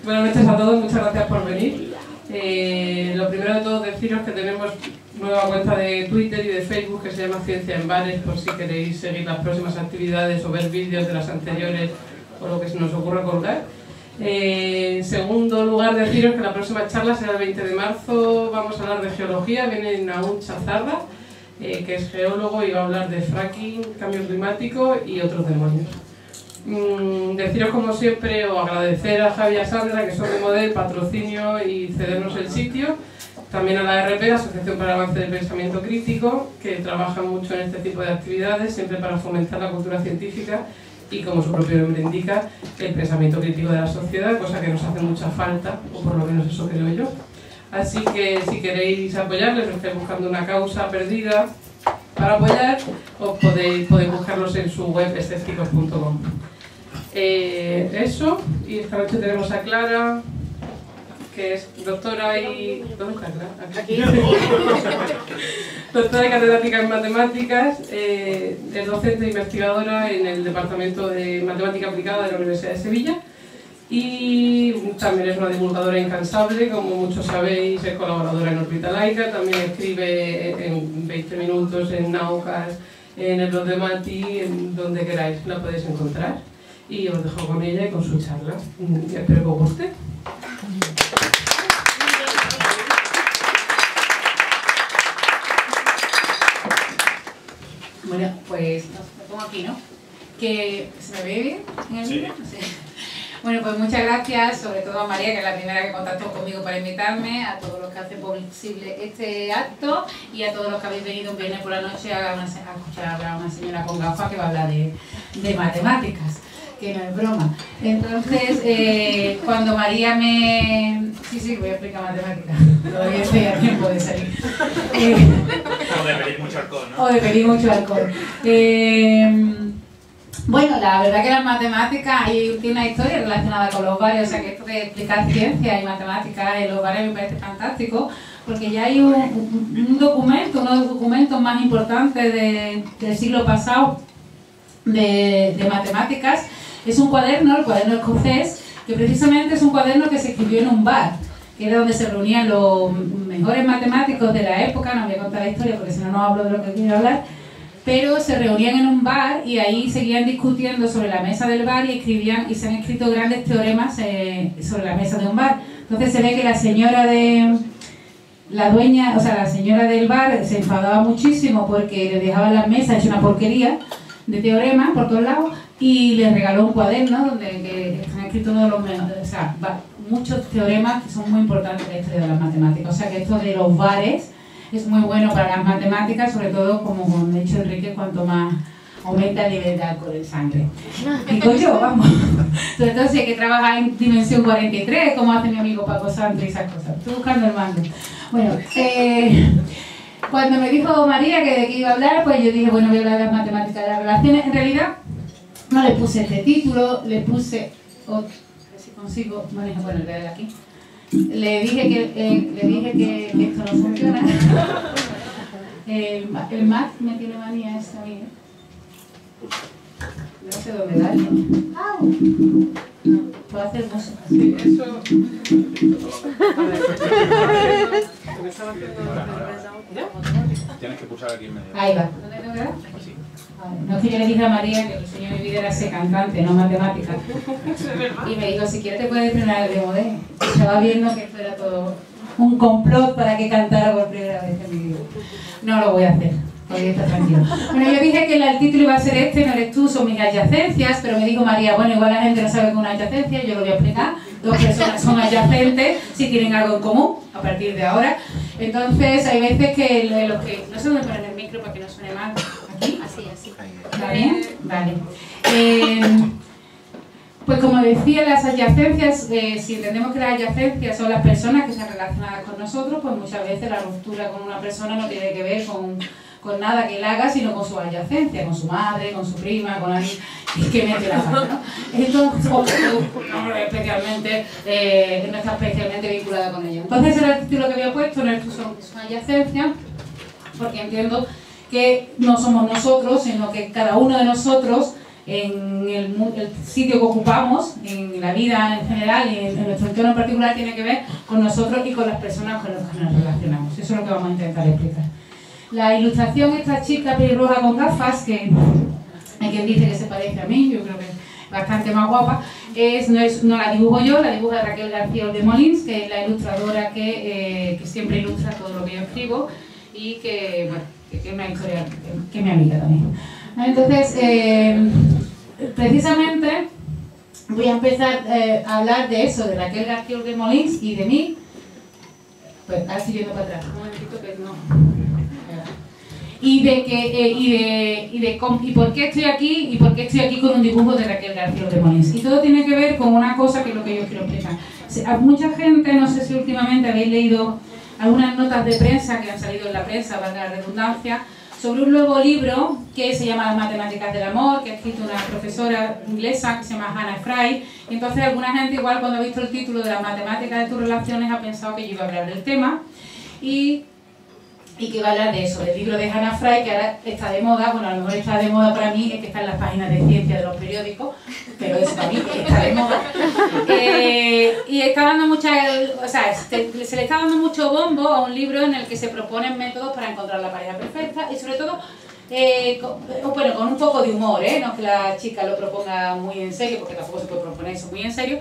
Buenas noches a todos, muchas gracias por venir. Lo primero de todo deciros que tenemos nueva cuenta de Twitter y de Facebook que se llama Ciencia en Bares, por si queréis seguir las próximas actividades o ver vídeos de las anteriores o lo que se nos ocurra colgar. En segundo lugar, deciros que la próxima charla será el 20 de marzo, vamos a hablar de geología, viene Nahum Chazarra, que es geólogo y va a hablar de fracking, cambio climático y otros demonios. Deciros como siempre o agradecer a Javi y a Sandra, que son de Model, patrocinio y cedernos el sitio. También a la ARP, la Asociación para el Avance del Pensamiento Crítico, que trabaja mucho en este tipo de actividades, siempre para fomentar la cultura científica y, como su propio nombre indica, el pensamiento crítico de la sociedad, cosa que nos hace mucha falta, o por lo menos eso creo yo. Así que si queréis apoyarles, o estáis buscando una causa perdida para apoyar, os podéis buscarlos en su web escépticos.com. Eso, y esta noche tenemos a Clara, que es doctora y... ¿Dónde está Clara? Aquí. Doctora y catedrática en matemáticas, es docente e investigadora en el Departamento de Matemática Aplicada de la Universidad de Sevilla y también es una divulgadora incansable, como muchos sabéis, es colaboradora en Órbita Laica, también escribe en 20 minutos en Naucas, en el blog de Mati, en donde queráis la podéis encontrar. Y os dejo con ella y con su charla. Y espero que os guste. Bueno, pues me pongo aquí, ¿no? Que se me ve bien en el vídeo. Sí. Bueno, pues muchas gracias, sobre todo a María, que es la primera que contactó conmigo para invitarme, a todos los que hacen posible este acto y a todos los que habéis venido un viernes por la noche a escuchar a una señora con gafas que va a hablar de matemáticas, que no es broma. Entonces, cuando María me... Sí, voy a explicar matemáticas, todavía estoy a tiempo de salir. O de pedir mucho alcohol, ¿no? O de pedir mucho alcohol. Bueno, la verdad que las matemáticas tiene una historia relacionada con los bares, o sea que esto de explicar ciencia y matemáticas en los bares me parece fantástico, porque ya hay un documento, uno de los documentos más importantes del siglo pasado de matemáticas, es un cuaderno, el cuaderno escocés, que precisamente es un cuaderno que se escribió en un bar, que era donde se reunían los mejores matemáticos de la época. No voy a contar la historia porque si no, no hablo de lo que quiero hablar, pero se reunían en un bar y ahí seguían discutiendo sobre la mesa del bar y escribían, y se han escrito grandes teoremas sobre la mesa de un bar. Entonces se ve que la señora la señora del bar se enfadaba muchísimo porque le dejaban las mesas hecho una porquería de teoremas por todos lados y le regaló un cuaderno donde están escritos uno de los mejores, o sea, muchos teoremas que son muy importantes en la historia de las matemáticas. O sea que esto de los bares es muy bueno para las matemáticas, sobre todo, como me ha dicho Enrique, cuanto más aumenta el nivel de alcohol en sangre. Digo yo, vamos. Sobre todo si hay que trabajar en dimensión 43, como hace mi amigo Paco Santos y esas cosas. Estoy buscando el mando. Bueno, cuando me dijo María que de qué iba a hablar, pues yo dije, bueno, voy a hablar de las matemáticas de las relaciones. En realidad, no le puse este título, le puse otro, a ver si consigo manejar, bueno, el de aquí. Le dije que esto no funciona. El Mac me tiene manía esta mía. No sé dónde darle. No, puedo hacer música. Sí, eso... Tienes que pulsar aquí en medio. Ahí va. ¿Dónde tengo que dar? No, es que yo le dije a María que el sueño de mi vida era ser cantante, no matemática. Y me dijo, si quieres te puedes entrenar de modelo. Estaba viendo que esto era todo un complot para que cantara por primera vez en mi vida. No lo voy a hacer, porque está tranquilo. Bueno, yo dije que el título iba a ser este, no eres tú, son mis adyacencias, pero me dijo María, bueno, igual la gente no sabe qué es una adyacencia, yo lo voy a explicar. Dos personas son adyacentes si tienen algo en común, a partir de ahora. Entonces, hay veces que los que... No sé dónde poner el micro para que no suene mal. ¿Aquí? Así. ¿Está bien? Vale. Pues como decía, las adyacencias, si entendemos que las adyacencias son las personas que están relacionadas con nosotros, pues muchas veces la ruptura con una persona no tiene que ver con nada que él haga, sino con su adyacencia, con su madre, con su prima, con alguien que mete la pata, ¿no? Entonces, no está especialmente vinculada con ella. Entonces era el título que había puesto, no es una adyacencia, porque entiendo que no somos nosotros, sino que cada uno de nosotros en el sitio que ocupamos, en la vida en general y en nuestro entorno en particular, tiene que ver con nosotros y con las personas con las que nos relacionamos. Eso es lo que vamos a intentar explicar. La ilustración, esta chica pelirroja con gafas, que hay quien dice que se parece a mí, yo creo que es bastante más guapa, no la dibujo yo, la dibuja Raquel García de Molins, que es la ilustradora que siempre ilustra todo lo que yo escribo y que, bueno, que es una historia que es mi amiga también. Entonces, precisamente voy a empezar a hablar de eso, de Raquel García de Molins y de mí. Pues ahora estoy yendo para atrás, un momentito que no... Y por qué estoy aquí y por qué estoy aquí con un dibujo de Raquel García de Molins. Y todo tiene que ver con una cosa que es lo que yo quiero explicar. A mucha gente, no sé si últimamente habéis leído algunas notas de prensa que han salido en la prensa, valga la redundancia, sobre un nuevo libro que se llama Las matemáticas del amor, que ha escrito una profesora inglesa que se llama Hannah Fry. Y entonces alguna gente, igual cuando ha visto el título de Las matemáticas de tus relaciones, ha pensado que yo iba a hablar del tema y que va a hablar de eso, del libro de Hannah Fry, que ahora está de moda. Bueno, a lo mejor está de moda para mí, es que está en las páginas de ciencia de los periódicos, pero eso para mí está de moda. Y está dando se le está dando mucho bombo a un libro en el que se proponen métodos para encontrar la pareja perfecta y sobre todo con un poco de humor, no es que la chica lo proponga muy en serio, porque tampoco se puede proponer eso muy en serio,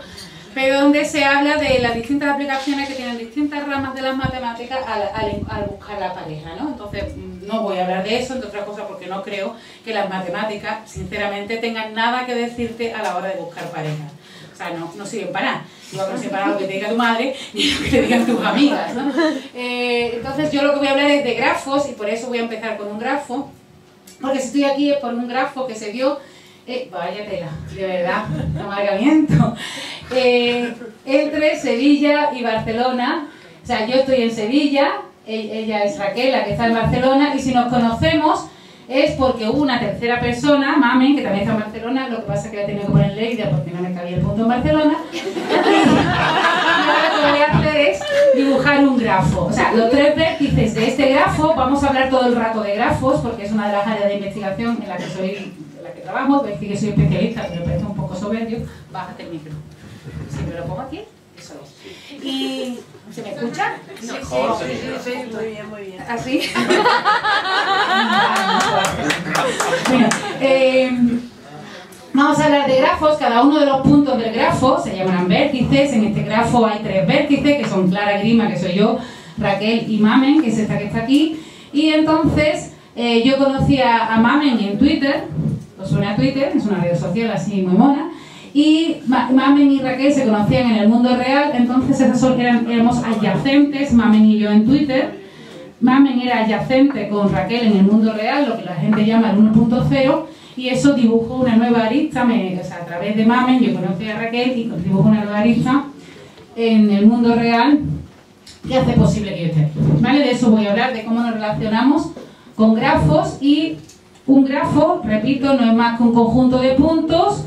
pero donde se habla de las distintas aplicaciones que tienen distintas ramas de las matemáticas al buscar la pareja, ¿no? Entonces, no voy a hablar de eso, entre otras cosas porque no creo que las matemáticas, sinceramente, tengan nada que decirte a la hora de buscar pareja. O sea, no sirven para nada. Igual que no sirven para lo que te diga tu madre ni lo que te digan tus amigas, ¿no? Entonces, yo lo que voy a hablar es de grafos, y por eso voy a empezar con un grafo, porque si estoy aquí es por un grafo que se dio... vaya tela, de verdad, amargamiento. Entre Sevilla y Barcelona. O sea, yo estoy en Sevilla, ella es Raquel, la que está en Barcelona, y si nos conocemos es porque hubo una tercera persona, Mamen, que también está en Barcelona, lo que pasa es que la he tenido que poner en Lleida porque no me cabía el punto en Barcelona. Y ahora lo que voy a hacer es dibujar un grafo. O sea, los tres vértices de este grafo, vamos a hablar todo el rato de grafos, porque es una de las áreas de investigación en la que trabajo. Veis que soy especialista, pero me parece un poco soberbio. Bájate el micro. Si me lo pongo aquí, eso es. ¿Y se me escucha? Sí, muy bien, muy bien. ¿Así? Bueno, vamos a hablar de grafos. Cada uno de los puntos del grafo se llaman vértices. En este grafo hay tres vértices, que son Clara Grima, que soy yo, Raquel y Mamen, que es esta que está aquí. Y entonces yo conocí a Mamen en Twitter. Os suena a Twitter, es una red social así muy mona. Y Mamen y Raquel se conocían en el mundo real, entonces éramos adyacentes, Mamen y yo en Twitter. Mamen era adyacente con Raquel en el mundo real, lo que la gente llama el 1.0, y eso dibujó una nueva arista, a través de Mamen yo conocí a Raquel y dibujó una nueva arista en el mundo real que hace posible que yo esté aquí. ¿Vale? De eso voy a hablar, de cómo nos relacionamos con grafos, y un grafo, repito, no es más que un conjunto de puntos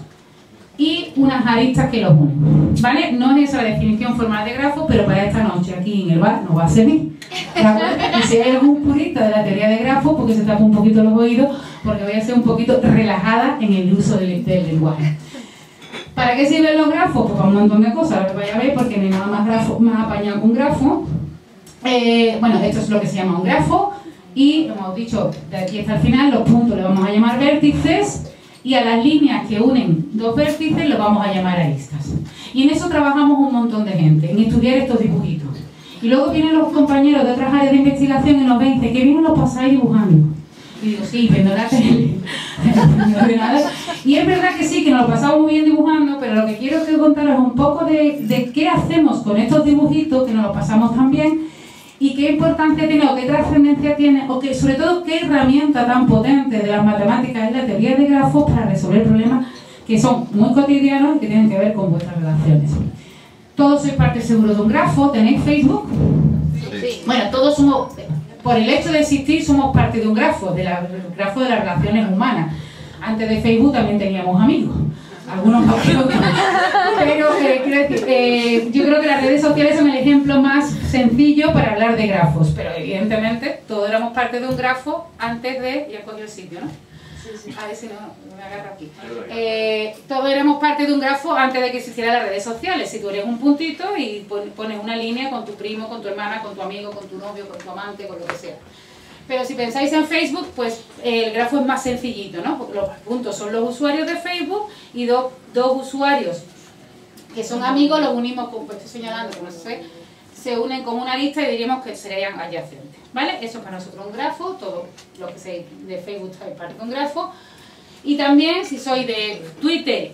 y unas aristas que los unen, ¿vale? No es esa la definición formal de grafo, pero para esta noche aquí en el bar no va a servir. Y si hay algún purista de la teoría de grafos, porque se tapa un poquito los oídos, porque voy a ser un poquito relajada en el uso del lenguaje. ¿Para qué sirven los grafos? Pues para un montón de cosas, lo que vais a ver, porque no hay nada más apañado que un grafo. Bueno, esto es lo que se llama un grafo, y hemos dicho, de aquí hasta el final, los puntos le vamos a llamar vértices, y a las líneas que unen dos vértices los vamos a llamar aristas. Y en eso trabajamos un montón de gente, en estudiar estos dibujitos. Y luego vienen los compañeros de otras áreas de investigación y nos ven, ¿qué bien los pasáis dibujando? Y digo, sí, viendo la tele. Y es verdad que sí, que nos lo pasamos muy bien dibujando, pero lo que quiero es contaros un poco de qué hacemos con estos dibujitos, que nos los pasamos tan bien, y qué importancia tiene, o qué trascendencia tiene, o que, sobre todo, qué herramienta tan potente de las matemáticas es la teoría de grafos para resolver problemas que son muy cotidianos y que tienen que ver con vuestras relaciones. Todos sois parte seguro de un grafo. ¿Tenéis Facebook? Sí. Bueno, todos somos, por el hecho de existir, somos parte de un grafo, del grafo de las relaciones humanas. Antes de Facebook también teníamos amigos, algunos más que otros. Pero quiero decir, yo creo que las redes sociales son el ejemplo más sencillo para hablar de grafos, pero evidentemente todos éramos parte de un grafo antes de... Ya cogí el sitio, ¿no? A ver si no me agarro aquí. Todos éramos parte de un grafo antes de que se hicieran las redes sociales. Si tú eres un puntito y pones una línea con tu primo, con tu hermana, con tu amigo, con tu novio, con tu amante, con lo que sea. Pero si pensáis en Facebook, pues el grafo es más sencillito, ¿no? Porque los puntos son los usuarios de Facebook y dos usuarios que son amigos, los unimos, pues estoy señalando, como se unen con una lista y diríamos que serían adyacentes, ¿vale? Eso es para nosotros un grafo, todo lo que sé de Facebook es parte de un grafo. Y también, si soy de Twitter,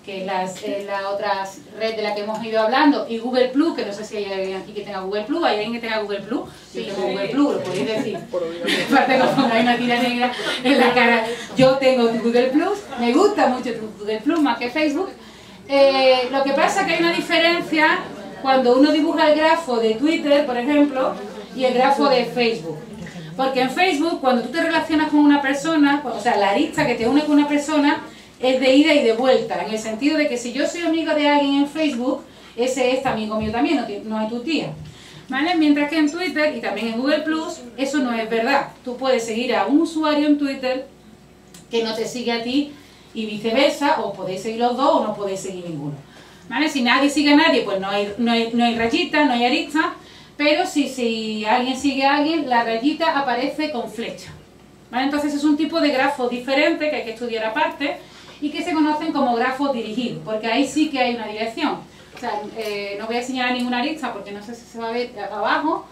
que es la otra red de la que hemos ido hablando, y Google Plus, que no sé si hay alguien aquí que tenga Google Plus, ¿hay alguien que tenga Google Plus? Yo tengo Google Plus, lo podéis decir. Aparte que pongáis una tira negra en la cara. Yo tengo Google Plus, me gusta mucho Google Plus más que Facebook. Lo que pasa es que hay una diferencia cuando uno dibuja el grafo de Twitter, por ejemplo, y el grafo de Facebook. Porque en Facebook, cuando tú te relacionas con una persona, o sea, la arista que te une con una persona es de ida y de vuelta, en el sentido de que si yo soy amigo de alguien en Facebook, ese es amigo mío también, no es tu tía. ¿Vale? Mientras que en Twitter y también en Google Plus, eso no es verdad. Tú puedes seguir a un usuario en Twitter que no te sigue a ti y viceversa, o podéis seguir los dos o no podéis seguir ninguno. ¿Vale? Si nadie sigue a nadie, pues no hay rayita, no hay arista, pero si alguien sigue a alguien, la rayita aparece con flecha. ¿Vale? Entonces es un tipo de grafo diferente que hay que estudiar aparte y que se conocen como grafos dirigidos, porque ahí sí que hay una dirección. O sea, no voy a señalar ninguna arista porque no sé si se va a ver abajo,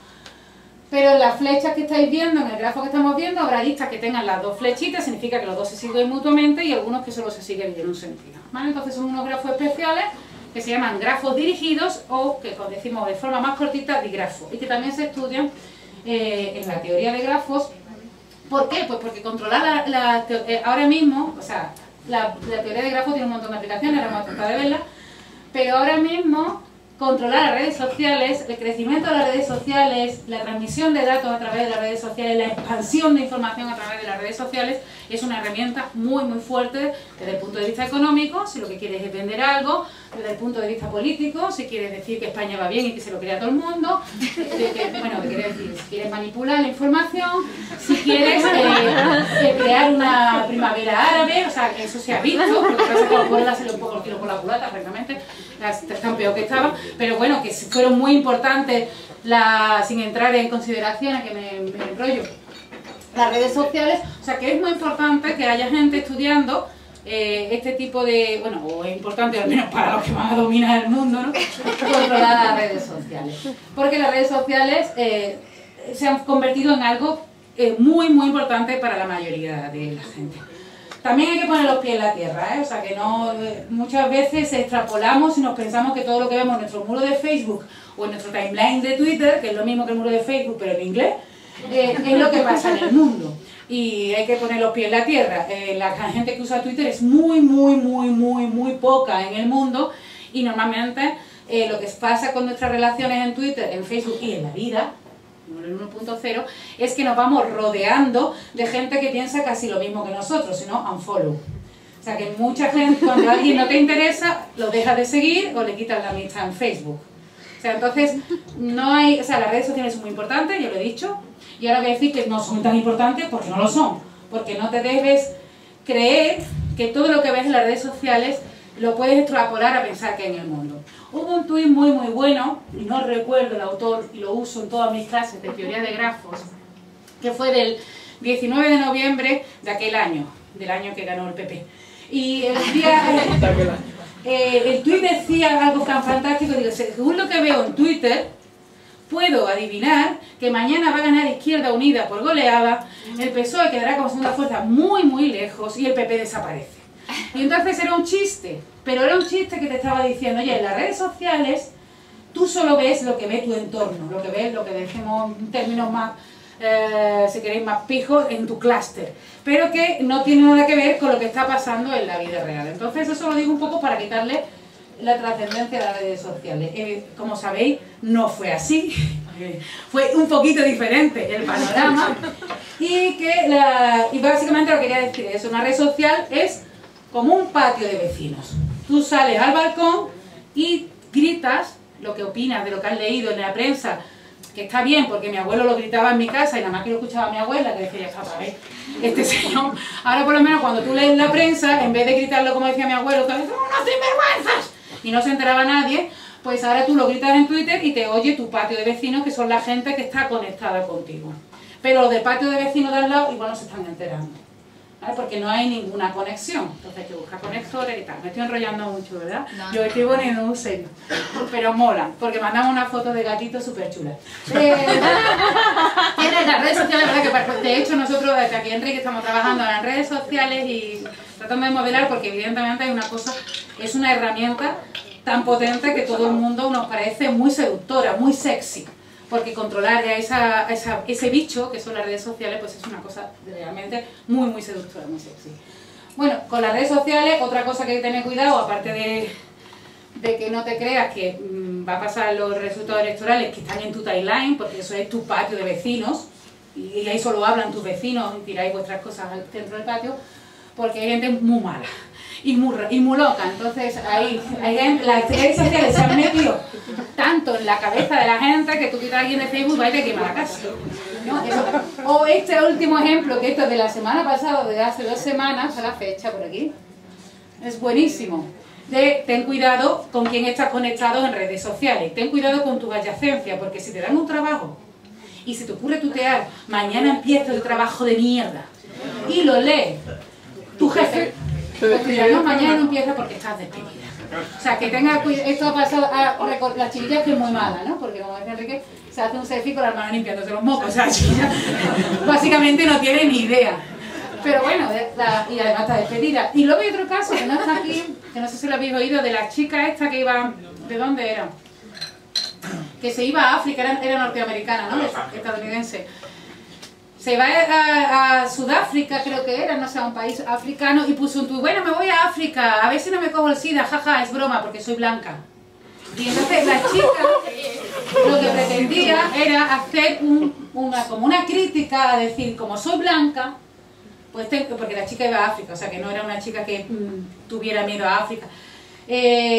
pero en las flechas que estáis viendo, en el grafo que estamos viendo, habrá aristas que tengan las dos flechitas, significa que los dos se siguen mutuamente, y algunos que solo se siguen en un sentido. ¿Vale? Entonces son unos grafos especiales que se llaman grafos dirigidos o que decimos de forma más cortita digrafo, y que también se estudian en la teoría de grafos. ¿Por qué? Pues porque controlar ahora mismo, o sea, la teoría de grafos tiene un montón de aplicaciones, ahora vamos a tratar de verlas, pero ahora mismo controlar las redes sociales, el crecimiento de las redes sociales, la transmisión de datos a través de las redes sociales, la expansión de información a través de las redes sociales es una herramienta muy muy fuerte desde el punto de vista económico, si lo que quieres es vender algo, desde el punto de vista político, si quieres decir que España va bien y que se lo crea todo el mundo, bueno, ¿qué quieres decir? Si quieres manipular la información, si quieres crear una primavera árabe, o sea, que eso se ha visto, porque pasa que los pueblos se un poco el tiro por la culata, francamente, están peor que estaban, pero bueno, que fueron muy importantes, sin entrar en consideraciones, que me enrollo, las redes sociales, o sea que es muy importante que haya gente estudiando este tipo de, bueno, o es importante al menos para los que van a dominar el mundo, ¿no? Controlar las redes sociales, porque las redes sociales se han convertido en algo muy muy importante para la mayoría de la gente. También hay que poner los pies en la tierra, o sea que no, muchas veces extrapolamos y nos pensamos que todo lo que vemos en nuestro muro de Facebook o en nuestro timeline de Twitter, que es lo mismo que el muro de Facebook pero en inglés, es lo que pasa en el mundo. Y hay que poner los pies en la tierra. La gente que usa Twitter es muy poca en el mundo, y normalmente lo que pasa con nuestras relaciones en Twitter, en Facebook y en la vida, en el 1.0, es que nos vamos rodeando de gente que piensa casi lo mismo que nosotros, sino unfollow. O sea que mucha gente, cuando alguien no te interesa, lo dejas de seguir o le quitas la amistad en Facebook. O sea, entonces, no hay, o sea, las redes sociales son muy importantes, ya lo he dicho, y ahora voy a decir que no son tan importantes porque no lo son, porque no te debes creer que todo lo que ves en las redes sociales lo puedes extrapolar a pensar que hay en el mundo. Hubo un tuit muy bueno, y no recuerdo el autor, y lo uso en todas mis clases de teoría de grafos, que fue del 19 de noviembre de aquel año, del año que ganó el PP. Y el día... el tuit decía algo tan fantástico, digo, según lo que veo en Twitter, puedo adivinar que mañana va a ganar Izquierda Unida por goleada, el PSOE quedará como segunda fuerza muy lejos y el PP desaparece. Y entonces era un chiste, pero era un chiste que te estaba diciendo, oye, en las redes sociales tú solo ves lo que ve tu entorno, lo que ves, lo que decimos en términos más, si queréis, más pijos, en tu clúster, pero que no tiene nada que ver con lo que está pasando en la vida real. Entonces eso lo digo un poco para quitarle la trascendencia de las redes sociales. Como sabéis, no fue así, fue un poquito diferente el panorama, y básicamente lo que quería decir es, una red social es como un patio de vecinos. Tú sales al balcón y gritas lo que opinas de lo que has leído en la prensa que está bien, porque mi abuelo lo gritaba en mi casa y nada más que lo escuchaba mi abuela, que decía, ya está otra vez, este señor. Ahora por lo menos cuando tú lees la prensa, en vez de gritarlo como decía mi abuelo, que ¡unos sinvergüenzas! Y no se enteraba nadie, pues ahora tú lo gritas en Twitter y te oye tu patio de vecinos, que son la gente que está conectada contigo. Pero los del patio de vecinos de al lado igual no se están enterando, ¿vale? Porque no hay ninguna conexión, entonces hay que buscar conectores y tal. Me estoy enrollando mucho, ¿verdad? No. Yo estoy poniendo un serio, pero mola, porque mandamos una foto de gatito súper chula. En las redes sociales, ¿verdad? Que de hecho nosotros desde aquí Enrique estamos trabajando en las redes sociales y tratando de modelar, porque evidentemente hay una cosa, es una herramienta tan potente que todo el mundo nos parece muy seductora, muy sexy. Porque controlar a ese bicho, que son las redes sociales, pues es una cosa realmente muy, muy seductora, muy sexy. Bueno, con las redes sociales, otra cosa que hay que tener cuidado, aparte de que no te creas que va a pasar los resultados electorales que están en tu timeline, porque eso es tu patio de vecinos, y ahí solo hablan tus vecinos y tiráis vuestras cosas dentro del patio, porque hay gente muy mala y muy loca. Entonces ahí las redes sociales se han metido tanto en la cabeza de la gente que tú quitas a alguien de Facebook y va y te quema la casa, ¿no? Eso. O este último ejemplo, que esto es de la semana pasada, de hace 2 semanas, a la fecha por aquí, es buenísimo. Ten cuidado con quién estás conectado en redes sociales, ten cuidado con tu adyacencia, porque si te dan un trabajo y se te ocurre tutear, mañana empieza el trabajo de mierda, y lo lee tu jefe, pues te dirá, no, mañana no empieza porque estás despedida. O sea, que tenga cuidado. Esto ha pasado a las chiquillas, que es muy mala, ¿no? Porque como decía Enrique, se hace un selfie con la hermana limpiándose los mocos. O sea, la chiquilla básicamente no tiene ni idea. Pero bueno, y además está despedida. Y luego hay otro caso que no está aquí, que no sé si lo habéis oído, de la chica esta que iba... ¿De dónde era? Que se iba a África, era norteamericana, ¿no? Estadounidense. Se va a Sudáfrica, creo que era, no sé, a un país africano, y puso un tuit, bueno, me voy a África, a ver si no me cojo el SIDA, jaja, es broma, porque soy blanca. Y entonces la chica lo que pretendía era hacer como una crítica, a decir, como soy blanca, pues porque la chica iba a África, o sea que no era una chica que tuviera miedo a África.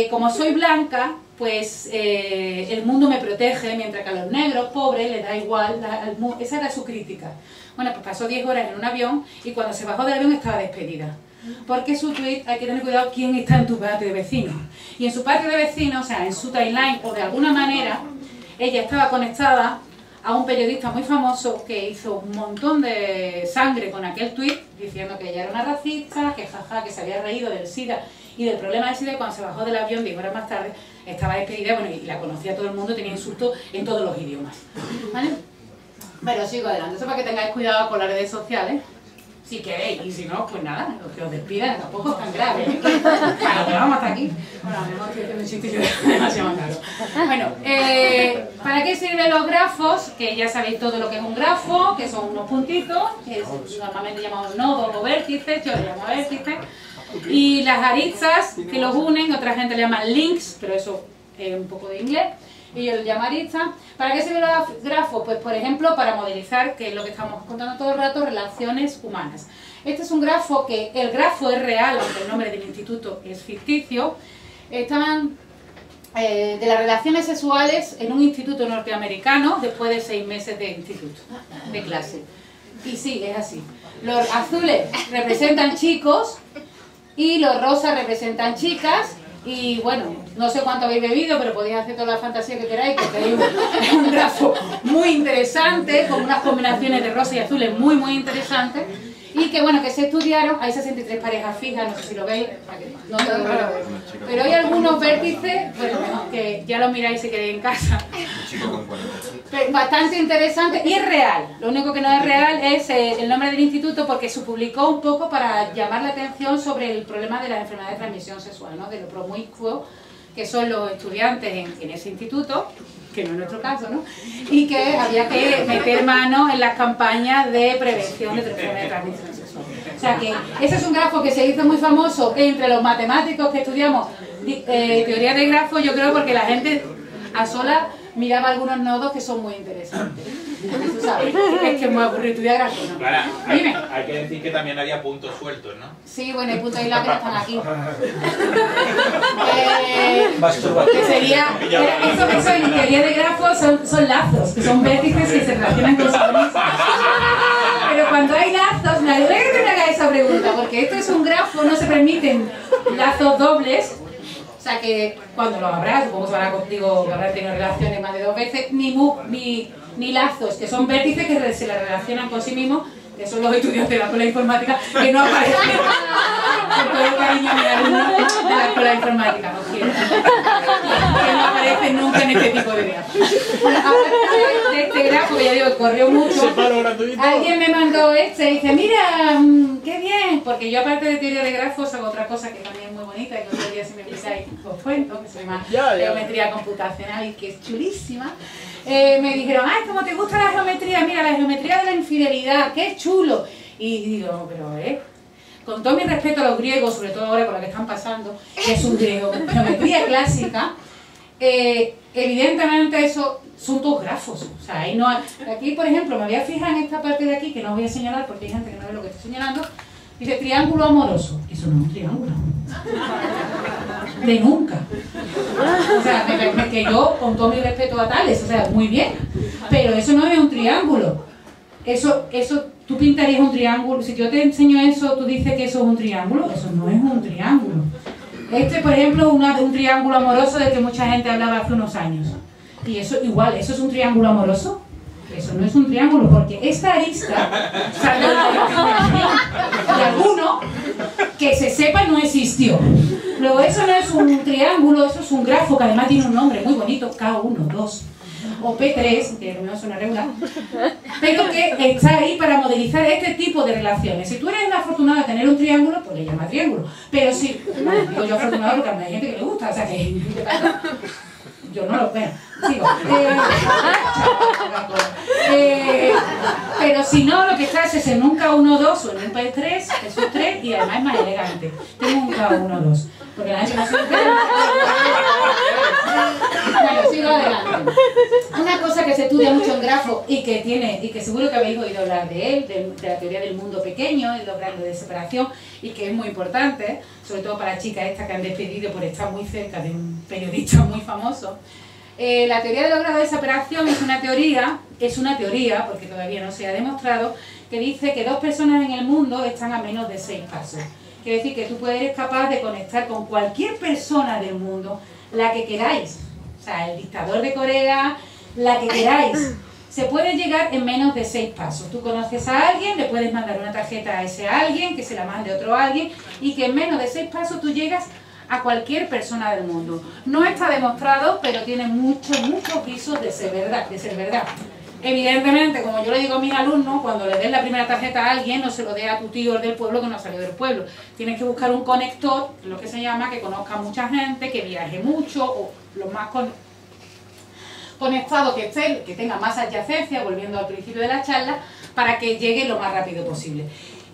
Como soy blanca, pues el mundo me protege, mientras que a los negros, pobres, les da igual, esa era su crítica. Bueno, pues pasó 10 horas en un avión y cuando se bajó del avión estaba despedida. Porque su tweet, hay que tener cuidado quién está en tu patio de vecinos. Y en su patio de vecinos, o sea, en su timeline o de alguna manera, ella estaba conectada a un periodista muy famoso que hizo un montón de sangre con aquel tweet diciendo que ella era una racista, que jaja, que se había reído del SIDA y del problema del SIDA, y cuando se bajó del avión 10 horas más tarde estaba despedida, bueno, y la conocía todo el mundo, tenía insultos en todos los idiomas, ¿vale? Pero sigo adelante, eso para que tengáis cuidado con las redes sociales, si queréis, y si no, pues nada, los que os despidan tampoco es tan grave, ¿eh? Claro, pero vamos hasta aquí. Bueno, a lo mejor estoy haciendo un chiste demasiado claro. Bueno, ¿para qué sirven los grafos? Que ya sabéis todo lo que es un grafo, que son unos puntitos, que normalmente llamamos nodos o vértices, yo lo llamo vértices, y las aristas que los unen, otra gente le llama links, pero eso es un poco de inglés, y yo lo llamo aristas. ¿Para qué sirven los grafos? Pues por ejemplo para modelizar, que es lo que estamos contando todo el rato, relaciones humanas. Este es un grafo que el grafo es real, aunque el nombre del instituto es ficticio. Estaban de las relaciones sexuales en un instituto norteamericano después de 6 meses de instituto, de clase. Y sí, es así. Los azules representan chicos y los rosas representan chicas. Y bueno, no sé cuánto habéis bebido, pero podéis hacer toda la fantasía que queráis, porque hay un grafo muy interesante, con unas combinaciones de rosa y azules muy, muy interesantes. Y que bueno, que se estudiaron, hay 63 parejas fijas, no sé si lo veis, no te lo veo. Pero hay algunos vértices, bueno, que ya lo miráis si queréis en casa. Bastante interesante y es real. Lo único que no es real es el nombre del instituto, porque se publicó un poco para llamar la atención sobre el problema de las enfermedades de transmisión sexual, ¿no? De lo promiscuo que son los estudiantes en ese instituto, que no es nuestro caso, ¿no? Y que había que meter mano en las campañas de prevención de enfermedades de transmisión sexual. O sea que ese es un grafo que se hizo muy famoso entre los matemáticos que estudiamos teoría de grafos, yo creo, porque la gente a solas miraba algunos nodos que son muy interesantes. Tú sabes, es que es muy aburrido estudiar grafo, ¿no? Clara, Dime. hay que decir que también había puntos sueltos, ¿no? Sí, bueno, hay puntos aislados que no están aquí. Masturbación. Que sería, eso en teoría de grafos son lazos, que son vértices que se relacionan con los mismos. Pero cuando hay lazos, me alegra que te me haga esa pregunta, porque esto es un grafo, no se permiten lazos dobles. O sea que cuando lo habrás, supongo que habrá contigo, que habrá tenido relaciones más de 2 veces, ni lazos, que son vértices que se relacionan con sí mismos, que son los estudiantes de la escuela de informática, que no aparecen. Con todo el cariño a mi alumno de la escuela de informática, os quiero. Que no aparecen nunca en este tipo de grafos. Aparte de este grafo, que ya digo, corrió mucho, alguien me mandó este y dice, mira, qué bien, porque yo aparte de teoría de grafos hago otra cosa que también es muy bonita y que otro día si me pisáis os cuento, que se llama geometría computacional y que es chulísima. Me dijeron, ay, ¿cómo te gusta la geometría? Mira, la geometría de la infidelidad, qué chulo. Y digo, pero con todo mi respeto a los griegos, sobre todo ahora con lo que están pasando, que es un griego, geometría clásica, evidentemente eso son todos grafos. O sea, ahí no hay, aquí, por ejemplo, me voy a fijar en esta parte de aquí, que no voy a señalar porque hay gente que no ve lo que estoy señalando. Dice triángulo amoroso. Eso no es un triángulo. De nunca. O sea, que yo, con todo mi respeto a Tales, o sea, muy bien. Pero eso no es un triángulo. Eso, tú pintarías un triángulo. Si yo te enseño eso, tú dices que eso es un triángulo. Eso no es un triángulo. Este, por ejemplo, un triángulo amoroso del que mucha gente hablaba hace unos años. Y eso, igual, ¿eso es un triángulo amoroso? Eso no es un triángulo, porque esta arista salió de alguno que se sepa no existió. Luego eso no es un triángulo, eso es un grafo que además tiene un nombre muy bonito, K1, 2 o P3, que no suena regular, pero que está ahí para modelizar este tipo de relaciones. Si tú eres una afortunada de tener un triángulo, pues le llamas triángulo. Pero si, bueno, digo yo afortunado porque hay gente que le gusta, o sea que yo no lo veo. Sigo. Pero si no, lo que estás es en un K1, 2 o en un P3, es un 3 y además es más elegante. Tengo un K1, 2. Porque la gente no se lo ve. Bueno, sigo adelante. Una cosa que se estudia mucho en grafo y que seguro que habéis oído hablar de él, de la teoría del mundo pequeño, el grado de separación, y que es muy importante, sobre todo para chicas estas que han despedido por estar muy cerca de un periodista muy famoso. La teoría de los grados de separación es una teoría, porque todavía no se ha demostrado, que dice que 2 personas en el mundo están a menos de 6 pasos. Quiere decir que tú puedes ser capaz de conectar con cualquier persona del mundo, la que queráis. O sea, el dictador de Corea, la que queráis. Se puede llegar en menos de 6 pasos. Tú conoces a alguien, le puedes mandar una tarjeta a ese alguien, que se la mande otro alguien, y que en menos de 6 pasos tú llegas a cualquier persona del mundo. No está demostrado, pero tiene muchos visos de ser verdad. Evidentemente, como yo le digo a mis alumnos, cuando le des la primera tarjeta a alguien, no se lo dé a tu tío del pueblo que no salió del pueblo. Tienes que buscar un conector, lo que se llama, que conozca a mucha gente, que viaje mucho, o lo más conectado que esté, que tenga más adyacencia, volviendo al principio de la charla, para que llegue lo más rápido posible.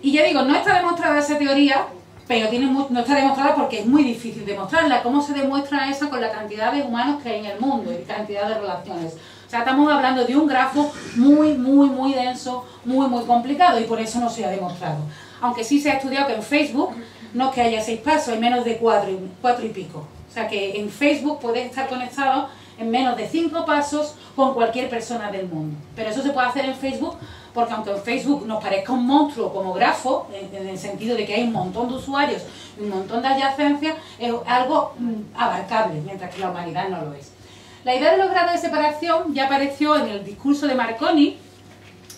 Y ya digo, no está demostrada esa teoría, pero no está demostrada porque es muy difícil demostrarla. ¿Cómo se demuestra eso? Con la cantidad de humanos que hay en el mundo y cantidad de relaciones. O sea, estamos hablando de un grafo muy denso, muy complicado, y por eso no se ha demostrado. Aunque sí se ha estudiado que en Facebook no es que haya 6 pasos, hay menos de 4 y pico. O sea que en Facebook puedes estar conectado en menos de 5 pasos con cualquier persona del mundo. Pero eso se puede hacer en Facebook porque aunque en Facebook nos parezca un monstruo como grafo, en el sentido de que hay un montón de usuarios y un montón de adyacencias, es algo abarcable, mientras que la humanidad no lo es. La idea de los grados de separación ya apareció en el discurso de Marconi,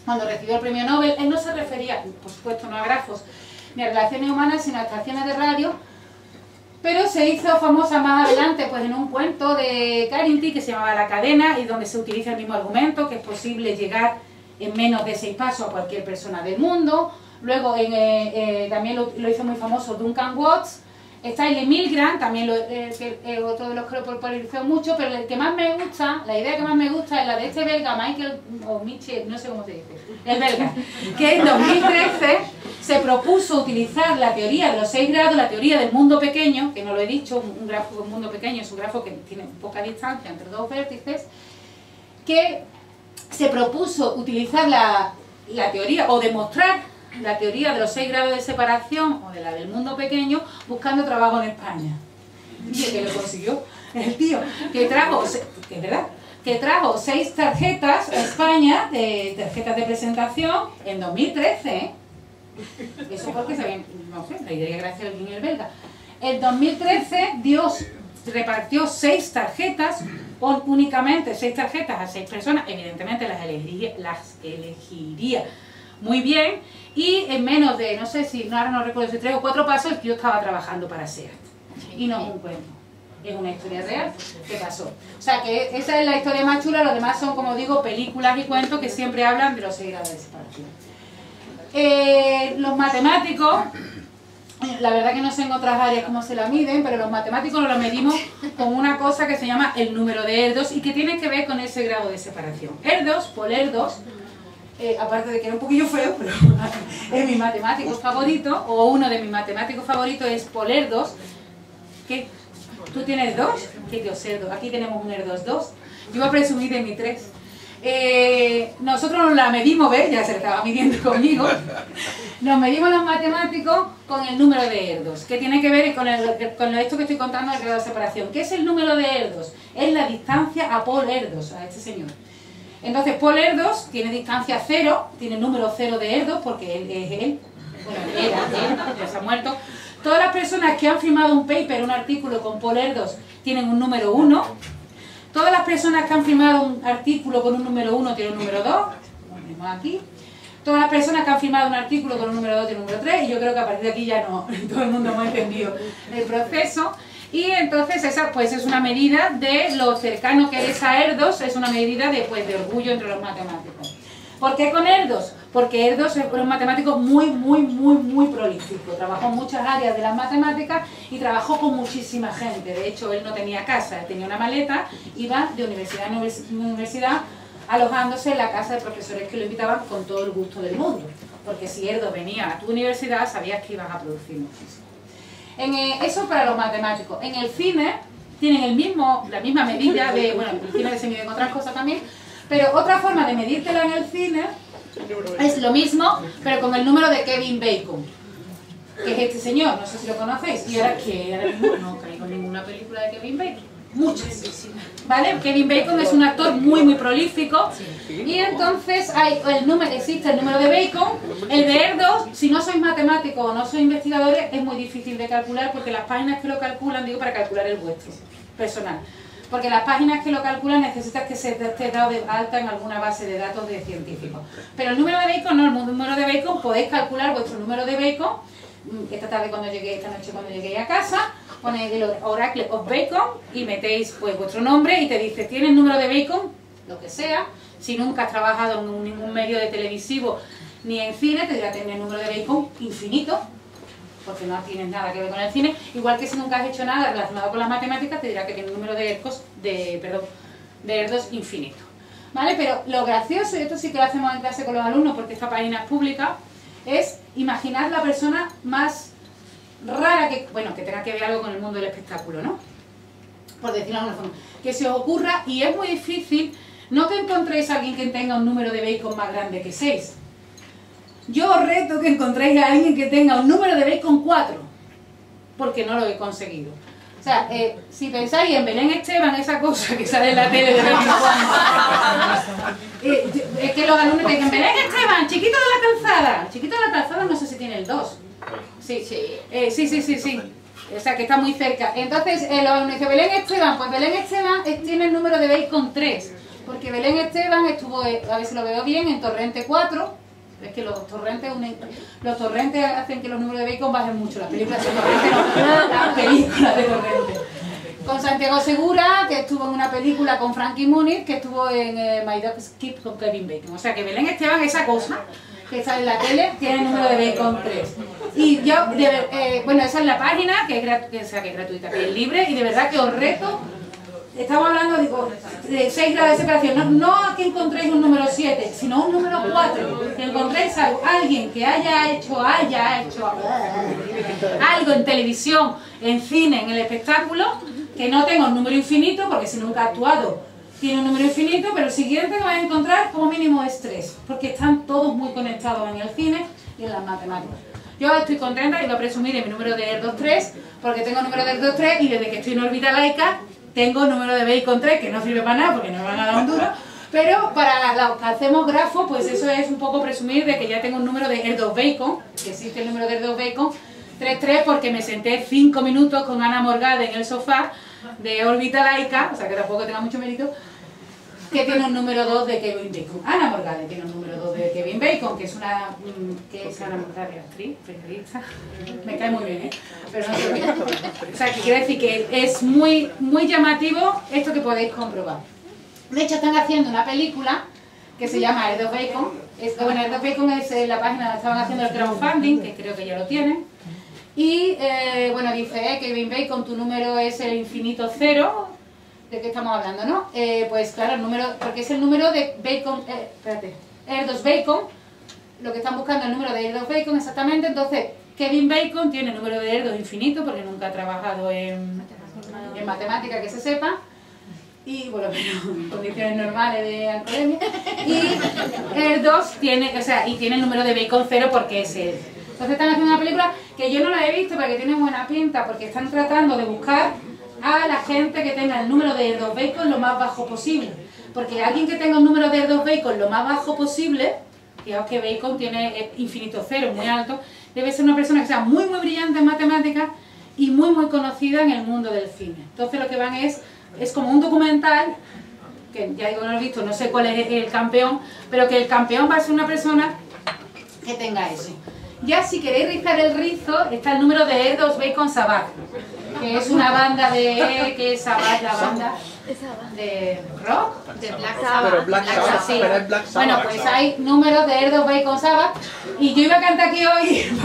cuando recibió el premio Nobel. Él no se refería, por supuesto, no a grafos, ni a relaciones humanas, sino a estaciones de radio, pero se hizo famosa más adelante pues en un cuento de Carrington que se llamaba La cadena, y donde se utiliza el mismo argumento, que es posible llegar en menos de 6 pasos a cualquier persona del mundo. Luego también lo hizo muy famoso Duncan Watts. Stanley Milgram, también otro de los que lo popularizó mucho, pero el que más me gusta, la idea que más me gusta es la de este belga, Michel, no sé cómo se dice, el belga, que en 2013 se propuso utilizar la teoría de los 6 grados, la teoría del mundo pequeño, que no lo he dicho, un grafo de un mundo pequeño es un grafo que tiene poca distancia entre 2 vértices, que se propuso utilizar la teoría, o demostrar la teoría de los 6 grados de separación, o de la del mundo pequeño, buscando trabajo en España. Y el que lo consiguió, el tío, que trajo, que es verdad, que trajo 6 tarjetas a España, de tarjetas de presentación, en 2013, ¿eh? Eso porque sabían, no sé, la idea gracias al guiño belga. En 2013 Dios repartió 6 tarjetas, únicamente 6 tarjetas a 6 personas, evidentemente las elegiría muy bien, y en menos de, no sé si, ahora no recuerdo si 3 o 4 pasos, el tío estaba trabajando para SEAT. Y no es un cuento, es una historia real que pasó. O sea que esa es la historia más chula, los demás son, como digo, películas y cuentos que siempre hablan de los 6 grados de separación. Los matemáticos, la verdad que no sé en otras áreas cómo se la miden, pero los matemáticos lo medimos con una cosa que se llama el número de erdos y que tiene que ver con ese grado de separación. Erdos, polerdos, aparte de que era un poquillo feo, pero es mi matemático favorito, o uno de mis matemáticos favoritos es polerdos. ¿Qué? ¿Tú tienes 2? ¿Qué Dios cerdo? Aquí tenemos un erdos 2. Yo voy a presumir de mi 3. Nosotros nos la medimos, ¿ves? Ya se la estaba midiendo conmigo. Nos medimos los matemáticos con el número de erdos, que tiene que ver con esto que estoy contando del grado de separación. ¿Qué es el número de erdos? Es la distancia a Paul Erdos, a este señor. Entonces, Paul Erdos tiene distancia 0, tiene número 0 de erdos, porque él es él. Bueno, era él, ya se ha muerto. Todas las personas que han firmado un paper, un artículo con Paul Erdos, tienen un número 1. Todas las personas que han firmado un artículo con un número 1 tienen un número 2. Lo tenemos aquí. Todas las personas que han firmado un artículo con un número 2 tienen un número 3. Y yo creo que a partir de aquí ya no, todo el mundo hemos entendido el proceso. Y entonces esa pues es una medida de lo cercano que es a Erdos, es una medida de, pues, de orgullo entre los matemáticos. ¿Por qué con Erdos? Porque Erdos es un matemático muy prolífico. Trabajó en muchas áreas de las matemáticas y trabajó con muchísima gente. De hecho, él no tenía casa, él tenía una maleta, iba de universidad en universidad alojándose en la casa de profesores que lo invitaban con todo el gusto del mundo. Porque si Erdos venía a tu universidad, sabías que ibas a producir muchísimo. Eso para los matemáticos. En el cine tienen la misma medida de, bueno, el cine se mide con otras cosas también, pero otra forma de medírtela en el cine es lo mismo, pero con el número de Kevin Bacon, que es este señor, no sé si lo conocéis, y ahora que ahora mismo no caigo en ninguna película de Kevin Bacon, muchas, ¿vale? Kevin Bacon es un actor muy prolífico, y entonces existe el número de Bacon. El de Erdos, si no sois matemáticos o no sois investigadores, es muy difícil de calcular, porque las páginas que lo calculan, digo para calcular el vuestro, personal, porque las páginas que lo calculan necesitas que se esté dado de alta en alguna base de datos de científicos. Pero el número de Bacon no, el número de Bacon, podéis calcular vuestro número de Bacon. Esta noche cuando lleguéis a casa, ponéis el Oracle of Bacon y metéis pues vuestro nombre y te dice, ¿tienes número de Bacon? Lo que sea. Si nunca has trabajado en ningún medio de televisivo ni en cine, te dirá tener número de Bacon infinito, porque no tienes nada que ver con el cine, igual que si nunca has hecho nada relacionado con las matemáticas, te dirá que tiene un número de erdos infinito. ¿Vale? Pero lo gracioso, y esto sí que lo hacemos en clase con los alumnos, porque esta página es pública, es imaginar la persona más rara que tenga que ver algo con el mundo del espectáculo, ¿no? Por decirlo de alguna forma. Que se os ocurra, y es muy difícil, no que encontréis a alguien que tenga un número de Bacon más grande que 6. Yo os reto que encontréis a alguien que tenga un número de Bacon 4, porque no lo he conseguido. O sea, si pensáis en Belén Esteban, esa cosa que sale en la tele de vez en cuando, es que los alumnos dicen, Belén Esteban, chiquito de la calzada. Chiquito de la calzada no sé si tiene el 2. Sí. Sí. O sea, que está muy cerca. Entonces, los alumnos dicen, Belén Esteban, pues Belén Esteban tiene el número de Bacon 3, porque Belén Esteban estuvo, a ver si lo veo bien, en Torrente 4. Es que los torrentes hacen que los números de Bacon bajen mucho. Las películas de Torrente no, las películas de Torrente. Con Santiago Segura, que estuvo en una película con Frankie Muniz, que estuvo en My Dog's Keep con Kevin Bacon. O sea que Belén Esteban, esa cosa que sale en la tele, tiene el número de Bacon 3. Y yo, bueno, esa es la página, que es gratuita, que es libre, y de verdad que os reto. Estamos hablando, digo, de 6 grados de separación. No a que encontréis un número 7, sino un número 4. Que encontréis a alguien que haya hecho algo en televisión, en cine, en el espectáculo, que no tenga un número infinito, porque si nunca ha actuado, tiene un número infinito, pero el siguiente que vais a encontrar como mínimo es 3, porque están todos muy conectados en el cine y en las matemáticas. Yo estoy contenta y voy a presumir de mi número de ERDOS 3, porque tengo número de ERDOS 3 y desde que estoy en órbita laica tengo número de Bacon 3, que no sirve para nada porque no me van a dar un duro, pero para los que hacemos grafos, pues eso es un poco presumir de que ya tengo un número de ERDOS Bacon, que existe el número de ERDOS Bacon 3.3 porque me senté 5 minutos con Ana Morgade en el sofá de órbita laica, o sea que tampoco tenga mucho mérito, que tiene un número 2 de Kevin Bacon. Ana Morgade tiene un número 2 de Kevin Bacon, que es una... ¿Qué es Ana Morgade? Actriz, periodista. Me cae muy bien, ¿eh? Pero no sé bien. O sea, que quiere decir que es muy llamativo esto que podéis comprobar. De hecho, están haciendo una película que se llama ERDOS Bacon. Bueno, ERDOS Bacon es la página donde estaban haciendo el crowdfunding, que creo que ya lo tienen. Y, bueno, dice, Kevin Bacon, tu número es el infinito 0. ¿De qué estamos hablando, no? Pues claro, el número, porque es el número de Bacon, espérate, ERDOS Bacon, lo que están buscando es el número de ERDOS Bacon exactamente, entonces Kevin Bacon tiene el número de ERDOS infinito porque nunca ha trabajado en matemática que se sepa, y bueno, en condiciones normales de alcoholemia, y ERDOS tiene, o sea, y tiene el número de Bacon 0 porque es él. Entonces están haciendo una película que yo no la he visto porque tiene buena pinta, porque están tratando de buscar a la gente que tenga el número de ERDOS Bacon lo más bajo posible, porque alguien que tenga un número de ERDOS Bacon lo más bajo posible, fijaos que Bacon tiene infinito 0, muy alto, debe ser una persona que sea muy brillante en matemáticas y muy conocida en el mundo del cine. Entonces lo que van es como un documental, que ya digo, no lo he visto, no sé cuál es el campeón, pero que el campeón va a ser una persona que tenga eso. Ya si queréis rizar el rizo, está el número de ERDOS Bacon Sabbath, que es una banda de... ¿Qué es Sabbath? La banda de rock, de Black Sabbath. Pero Black Sabbath, sí. pero es Black Sabbath. Bueno, pues hay números de ERDOS Bacon Sabbath y yo iba a cantar aquí hoy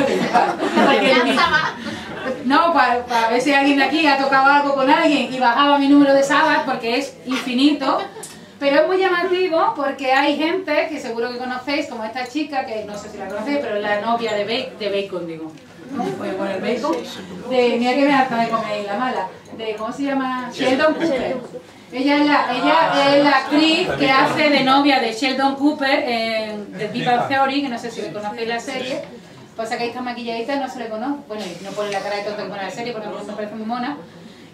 para ver si alguien de aquí ha tocado algo con alguien y bajaba mi número de Sabbath porque es infinito. Pero es muy llamativo porque hay gente que seguro que conocéis, como esta chica, que no sé si la conocéis, pero es la novia de Bacon, digo. ¿No? Voy a poner Bacon. Mira que me harta de comer la mala. ¿Cómo se llama? Sheldon Cooper. Ella es la actriz que hace de novia de Sheldon Cooper en The Big Bang Theory, que no sé si conocéis la serie. Pasa que ahí está maquilladita, no se le conoce. Bueno, no pone la cara de tonto que pone la serie porque me parece muy mona.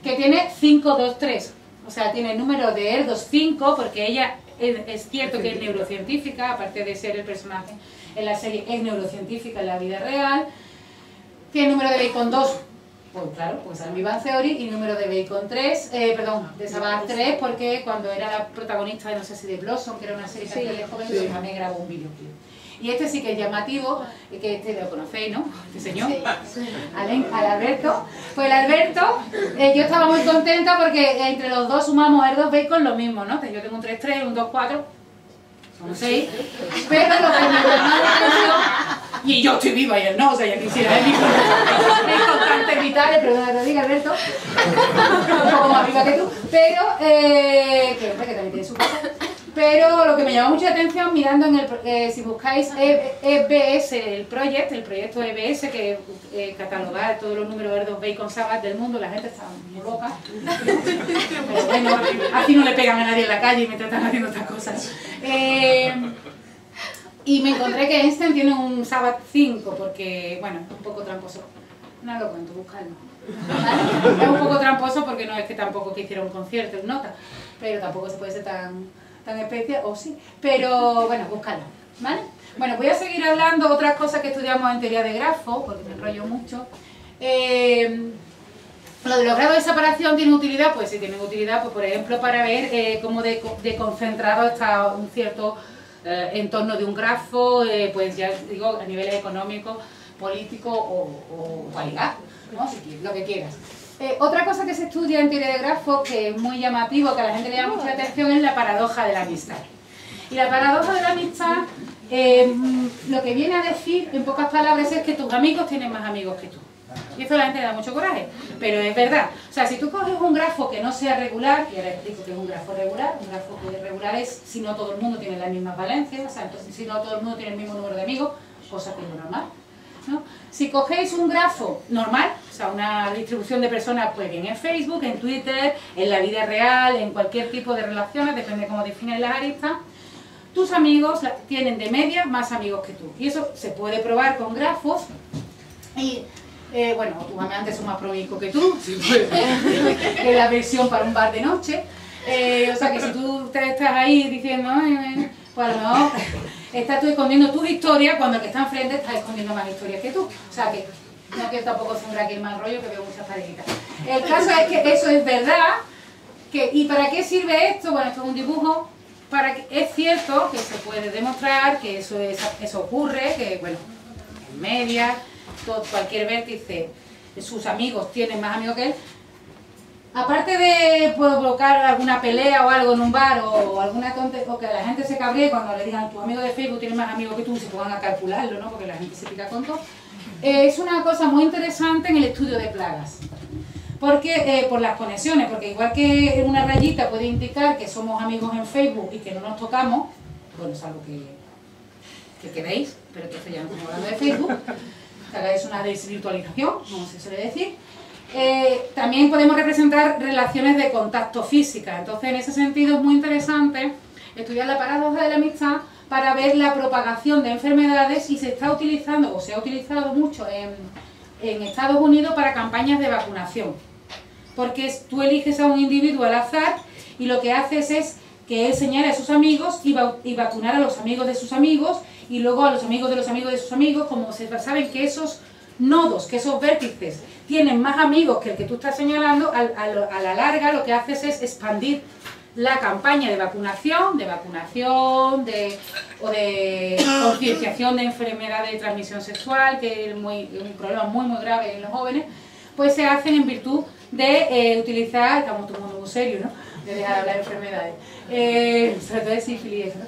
Que tiene 523. O sea, tiene el número de ERDOS 5 porque ella es cierto que es neurocientífica, aparte de ser el personaje en la serie, es neurocientífica en la vida real. Tiene el número de Bacon 2, pues claro, pues al Big Bang Theory, y el número de Bacon 3, de Sabbath 3, porque cuando era la protagonista de, no sé si de Blossom, que era una serie que hacía de joven, pues también grabó un videoclip. Y este sí que es llamativo, que este lo conocéis, ¿no? Este señor, al Alberto. Pues el Alberto, yo estaba muy contenta porque entre los dos sumamos ERDOS Bacon lo mismo, ¿no? Yo tengo un 3.3, un 2.4, son 6, pero lo que me llamó la atención, y yo estoy viva y él no, o sea, ya quisiera ver mis constantes vitales, perdona que te diga, Alberto, un poco más viva que tú, pero, que hombre, que también tiene su cosa. Pero lo que me llamó mucha atención mirando en el, si buscáis EBS, el proyecto EBS, que cataloga todos los números ERDOS Bacon Sabbath del mundo, la gente está muy loca. Pero bueno, así no le pegan a nadie en la calle mientras están haciendo estas cosas. Y me encontré que Einstein tiene un Sabbath 5, porque, bueno, es un poco tramposo. No lo cuento, buscadlo. ¿Vale? Es un poco tramposo porque no es que tampoco que hiciera un concierto en nota, pero tampoco se puede ser tan especial, o sí, pero bueno, búscalo, ¿vale? Bueno, voy a seguir hablando otras cosas que estudiamos en teoría de grafos, porque me enrollo mucho. Lo de los grados de separación tiene utilidad, pues sí tienen utilidad, pues por ejemplo para ver cómo de concentrado está un cierto entorno de un grafo, pues ya digo, a niveles económicos, políticos o cualidad, ¿no? Si quieres, lo que quieras. Otra cosa que se estudia en teoría de grafos, que es muy llamativo, que a la gente le llama mucha atención, es la paradoja de la amistad. Y la paradoja de la amistad, lo que viene a decir, en pocas palabras, es que tus amigos tienen más amigos que tú. Y eso a la gente le da mucho coraje, pero es verdad. O sea, si tú coges un grafo que no sea regular, y ahora explico que es un grafo regular que regular es si no todo el mundo tiene las mismas valencias, o sea, entonces si no todo el mundo tiene el mismo número de amigos, cosa que es normal. ¿no? Si cogéis un grafo normal, o sea, una distribución de personas, pues bien en Facebook, en Twitter, en la vida real, en cualquier tipo de relaciones, depende de cómo definen las aristas, tus amigos tienen de media más amigos que tú. Y eso se puede probar con grafos. Y, bueno, tus amantes son más promiscuos que tú, que la versión para un bar de noche. O sea, que si tú te estás ahí diciendo, pues a lo mejor estás tú escondiendo tus historias cuando el que está enfrente está escondiendo más historias que tú. O sea, que no quiero tampoco sembrar aquí el mal rollo, que veo muchas parejitas. El caso es que eso es verdad. ¿Y para qué sirve esto? Bueno, esto es un dibujo. Es cierto que se puede demostrar que eso ocurre, que bueno, en media, cualquier vértice, sus amigos tienen más amigos que él. Aparte de provocar alguna pelea o algo en un bar o alguna o que la gente se cabree cuando le digan tu amigo de Facebook tiene más amigos que tú, se pongan a calcularlo, ¿no? Porque la gente se pica con todo. Es una cosa muy interesante en el estudio de plagas. Porque, por las conexiones, porque igual que una rayita puede indicar que somos amigos en Facebook y que no nos tocamos, bueno, es algo que queréis, pero entonces ya no estamos hablando de Facebook, que hagáis una desvirtualización, como se suele decir. También podemos representar relaciones de contacto física, entonces en ese sentido es muy interesante estudiar la paradoja de la amistad para ver la propagación de enfermedades y se está utilizando, o se ha utilizado mucho en Estados Unidos para campañas de vacunación. Porque tú eliges a un individuo al azar y lo que haces es que él señale a sus amigos y vacunar a los amigos de sus amigos y luego a los amigos de los amigos de sus amigos, como se saben que esos nodos, que esos vértices tienen más amigos que el que tú estás señalando, a la larga lo que haces es expandir la campaña de vacunación, o de concienciación de enfermedades de transmisión sexual, que es un problema muy grave en los jóvenes, pues se hacen en virtud de utilizar, estamos todo el mundo muy serio, ¿no? De dejar de hablar de enfermedades, sobre todo de sífilis, ¿no?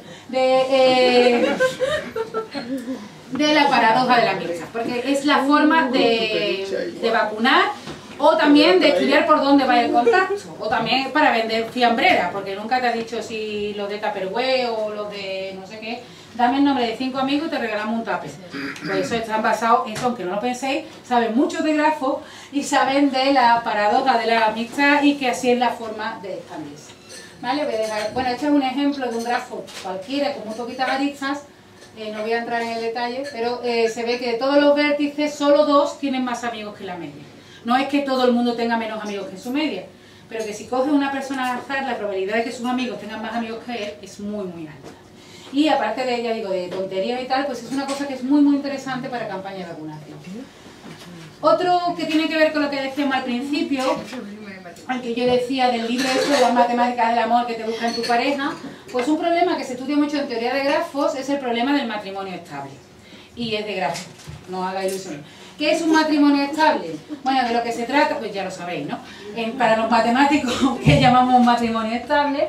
De la paradoja de la amistad, porque es la forma de vacunar, o también de estudiar por dónde va el contacto, o también para vender fiambrera, porque nunca te ha dicho si los de Tupperware o los de no sé qué, dame el nombre de 5 amigos y te regalamos un tupper. Pues eso están basados en eso, aunque no lo penséis, saben mucho de grafos y saben de la paradoja de la amistad y que así es la forma de expandirse. ¿Vale? Voy a dejar, bueno, este es un ejemplo de un grafo cualquiera con muy poquitas aristas. No voy a entrar en el detalle, pero se ve que de todos los vértices solo 2 tienen más amigos que la media. No es que todo el mundo tenga menos amigos que su media, pero que si coges una persona al azar, la probabilidad de que sus amigos tengan más amigos que él es muy alta. Y aparte de, ya digo, de tonterías y tal, pues es una cosa que es muy interesante para campaña de vacunación. Otro que tiene que ver con lo que decíamos al principio, aunque yo decía del libro de las matemáticas del amor que te busca en tu pareja, pues un problema que se estudia mucho en teoría de grafos es el problema del matrimonio estable. Y es de grafos, no haga ilusiones. ¿Qué es un matrimonio estable? Bueno, de lo que se trata, pues ya lo sabéis, ¿no? Para los matemáticos, que llamamos un matrimonio estable,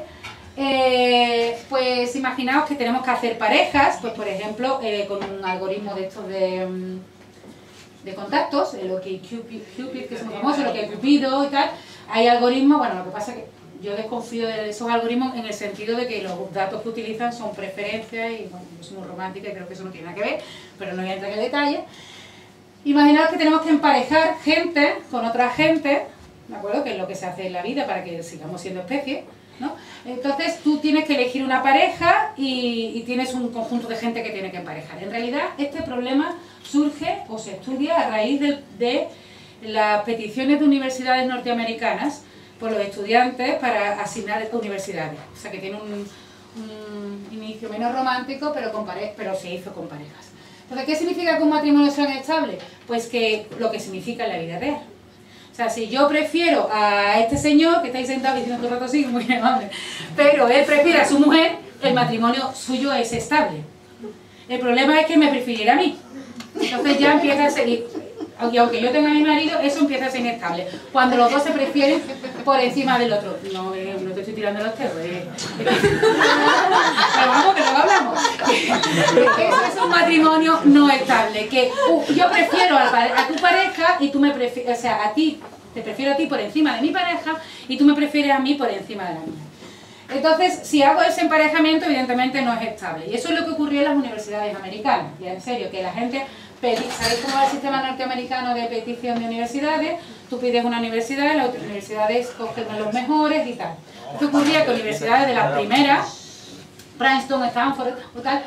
pues imaginaos que tenemos que hacer parejas, pues por ejemplo, con un algoritmo de estos de contactos, el OkCupid, que es muy famoso, el OkCupido y tal. Hay algoritmos, bueno, lo que pasa es que yo desconfío de esos algoritmos en el sentido de que los datos que utilizan son preferencias y bueno, yo soy muy romántica y creo que eso no tiene nada que ver, pero no voy a entrar en el detalle. Imaginaos que tenemos que emparejar gente con otra gente, ¿de acuerdo? Que es lo que se hace en la vida para que sigamos siendo especie, ¿no? Entonces tú tienes que elegir una pareja y tienes un conjunto de gente que tiene que emparejar. En realidad este problema surge o se estudia a raíz de las peticiones de universidades norteamericanas por los estudiantes para asignar universidades. O sea que tiene un inicio menos romántico, pero se hizo con parejas. Entonces, ¿qué significa que un matrimonio sea inestable? Pues que lo que significa en la vida real. O sea, si yo prefiero a este señor, que estáis sentado diciendo todo el rato así, muy amable, pero él prefiere a su mujer, el matrimonio suyo es estable. El problema es que me prefiriera a mí. Entonces ya empieza a ser, aunque yo tenga a mi marido, eso empieza a ser inestable. Cuando los dos se prefieren por encima del otro. No te estoy tirando los dedos. Pero vamos, que luego hablamos. Eso es un matrimonio no estable. Que yo prefiero a tu pareja y tú me prefieres, o sea, a ti, te prefiero a ti por encima de mi pareja y tú me prefieres a mí por encima de la mía. Entonces, si hago ese emparejamiento, evidentemente no es estable. Y eso es lo que ocurrió en las universidades americanas. Ya en serio, que la gente ¿Sabéis cómo va el sistema norteamericano de petición de universidades? Tú pides una universidad, las universidades cogen a los mejores y tal. Esto ocurría con universidades de las primeras, Princeton, Stanford o tal,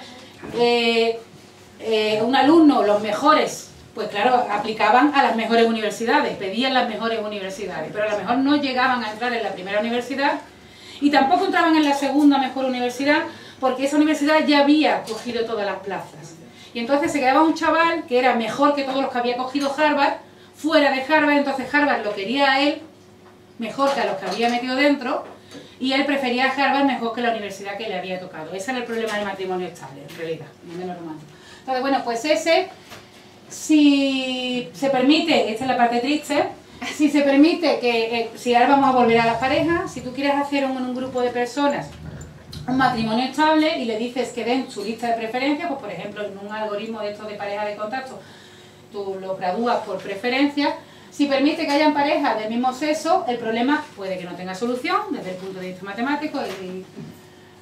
un alumno, los mejores, pues claro, aplicaban a las mejores universidades, pedían las mejores universidades, pero a lo mejor no llegaban a entrar en la primera universidad y tampoco entraban en la segunda mejor universidad porque esa universidad ya había cogido todas las plazas. Y entonces se quedaba un chaval que era mejor que todos los que había cogido Harvard, fuera de Harvard, entonces Harvard lo quería a él mejor que a los que había metido dentro, y él prefería a Harvard mejor que la universidad que le había tocado. Ese era el problema del matrimonio estable, en realidad, no menos romántico. Entonces, bueno, pues ese, si se permite, esta es la parte triste, si se permite que, si ahora vamos a volver a las parejas, si tú quieres hacer un grupo de personas un matrimonio estable y le dices que den su lista de preferencias, pues por ejemplo en un algoritmo de estos de pareja de contacto, tú lo gradúas por preferencias. Si permite que hayan parejas del mismo sexo, el problema puede que no tenga solución desde el punto de vista matemático. Y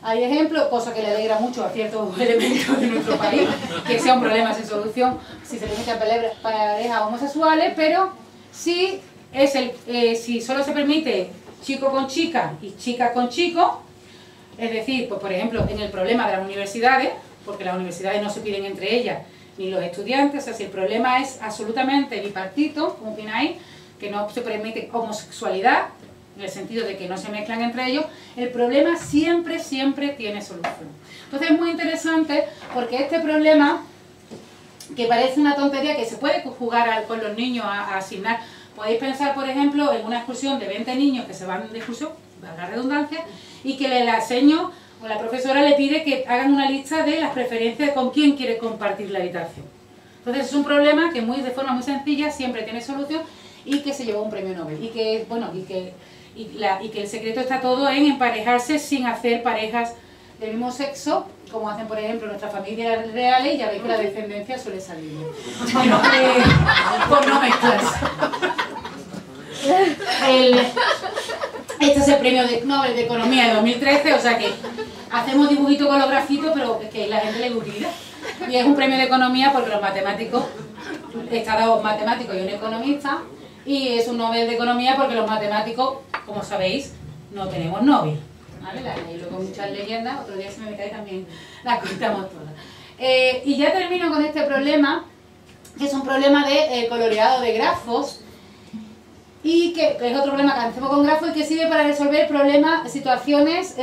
hay ejemplos, cosa que le alegra mucho a ciertos elementos de nuestro país, que sea un problema sin solución si se permiten parejas homosexuales, pero si, si solo se permite chico con chica y chica con chico, es decir, pues por ejemplo, en el problema de las universidades, porque las universidades no se piden entre ellas ni los estudiantes, o sea, si el problema es absolutamente bipartito, como opináis, que no se permite homosexualidad, en el sentido de que no se mezclan entre ellos, el problema siempre, siempre tiene solución. Entonces es muy interesante porque este problema, que parece una tontería, que se puede jugar con los niños a asignar, podéis pensar, por ejemplo, en una excursión de 20 niños que se van de excursión, valga la redundancia, y que el señor o la profesora le pide que hagan una lista de las preferencias de con quién quiere compartir la habitación. Entonces es un problema que de forma muy sencilla siempre tiene solución y que se llevó un premio Nobel. Y que, bueno, y que el secreto está todo en emparejarse sin hacer parejas del mismo sexo, como hacen por ejemplo nuestras familias reales, y ya veis que la descendencia suele salir bien. Bueno, por no mezclarse. Este es el premio Nobel de Economía de 2013, o sea que hacemos dibujitos con los grafitos, pero es que la gente le gusta. Y es un premio de Economía porque los matemáticos, está dado un matemático y un economista, y es un Nobel de Economía porque los matemáticos, como sabéis, no tenemos Nobel. ¿Vale? Y luego muchas leyendas, otro día si me metáis también las contamos todas. Y ya termino con este problema, que es un problema de coloreado de grafos, y que es otro problema que hacemos con grafos y que sirve para resolver problemas, situaciones,